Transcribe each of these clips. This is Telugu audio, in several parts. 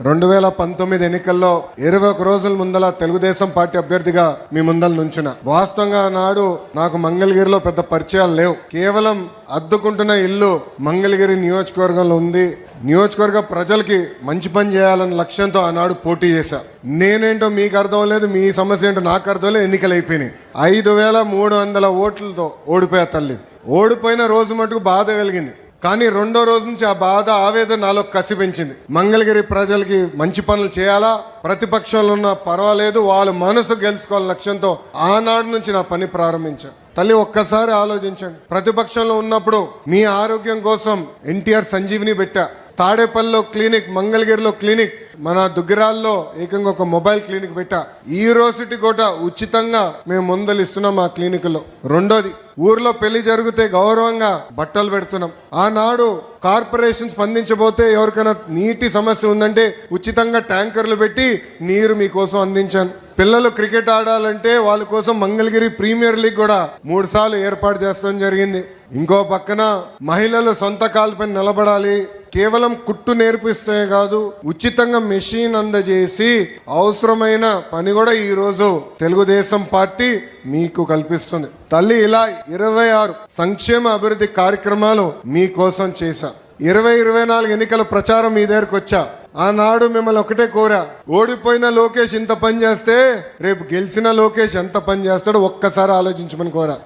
2019 ఎన్నికల్లో 21 రోజుల ముందల తెలుగుదేశం పార్టీ అభ్యర్థిగా మీ ముందల నుంచున. వాస్తవంగా నాడు నాకు మంగళగిరిలో పెద్ద పరిచయాలు లేవు. కేవలం అద్దుకుంటున్న ఇల్లు మంగళగిరి నియోజకవర్గంలో ఉంది. నియోజకవర్గ ప్రజలకి మంచి పని చేయాలన్న లక్ష్యంతో ఆనాడు పోటీ చేశా. నేనేంటో మీకు అర్థం లేదు, మీ సమస్య ఏంటో నాకు అర్థం లేదు. ఎన్నికలు అయిపోయినాయి. 5300 ఓట్లతో ఓడిపోయా తల్లి. ఓడిపోయిన రోజు మటుకు బాధ కలిగింది. కానీ రెండో రోజు నుంచి ఆ బాధ, ఆవేదన నాలో కసి పెంచింది. మంగళగిరి ప్రజలకి మంచి పనులు చేయాలా, ప్రతిపక్షంలో ఉన్న పర్వాలేదు, వాళ్ళ మనసు గెలుచుకోవాలని లక్ష్యంతో ఆనాడు నుంచి నా పని ప్రారంభించాను. తల్లి ఒక్కసారి ఆలోచించండి. ప్రతిపక్షంలో ఉన్నప్పుడు మీ ఆరోగ్యం కోసం ఎన్టీఆర్ సంజీవిని పెట్టా. తాడేపల్లిలో క్లినిక్, మంగళగిరిలో క్లినిక్, మన దుగ్గిరాల్లో ఏకంగా ఒక మొబైల్ క్లినిక్ పెట్టా. ఈ రోజుటి కూడా ఉచితంగా మేము మందులు ఇస్తున్నాం ఆ క్లినిక్లో. రెండోది, ఊర్లో పెళ్లి జరిగితే గౌరవంగా బట్టలు పెడుతున్నాం. ఆనాడు కార్పొరేషన్ స్పందించబోతే ఎవరికైనా నీటి సమస్య ఉందంటే ఉచితంగా ట్యాంకర్లు పెట్టి నీరు మీకోసం అందించాను. పిల్లలు క్రికెట్ ఆడాలంటే వాళ్ళ కోసం మంగళగిరి ప్రీమియర్ లీగ్ కూడా 3 సార్లు ఏర్పాటు చేస్తాం జరిగింది. ఇంకో పక్కన మహిళలు సొంత కాళ్ళపై నిలబడాలి, కేవలం కుట్టు నేర్పిస్తే కాదు, ఉచితంగా మెషిన్ అందజేసి అవసరమైన పని కూడా ఈ రోజు తెలుగుదేశం పార్టీ మీకు కల్పిస్తుంది. తల్లి, ఇలా 26 సంక్షేమ అభివృద్ధి కార్యక్రమాలు మీకోసం చేశా. 2024 ఎన్నికల ప్రచారం మీ దగ్గరకు వచ్చా. ఆనాడు మిమ్మల్ని ఒకటే కోరా, ఓడిపోయిన లోకేష్ ఇంత పని చేస్తే రేపు గెలిచిన లోకేష్ ఎంత పని చేస్తాడో ఒక్కసారి ఆలోచించమని కోరా.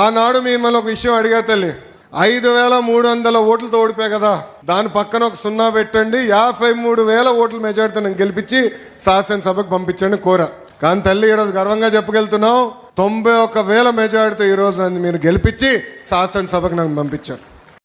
ఆనాడు మిమ్మల్ని ఒక విషయం అడిగా తల్లి. 5300 ఓట్లతో ఓడిపోయా కదా, దాని పక్కన ఒక 0 పెట్టండి, 53,000 ఓట్ల మెజార్టీతో నేను గెలిపించి శాసనసభకు పంపించండి కోరా. కానీ తల్లి, ఈరోజు గర్వంగా చెప్పగలుగుతున్నాం, 91,000 మెజార్టీతో ఈరోజు నన్ను మీరు గెలిపించి శాసనసభకు నాకు పంపించారు.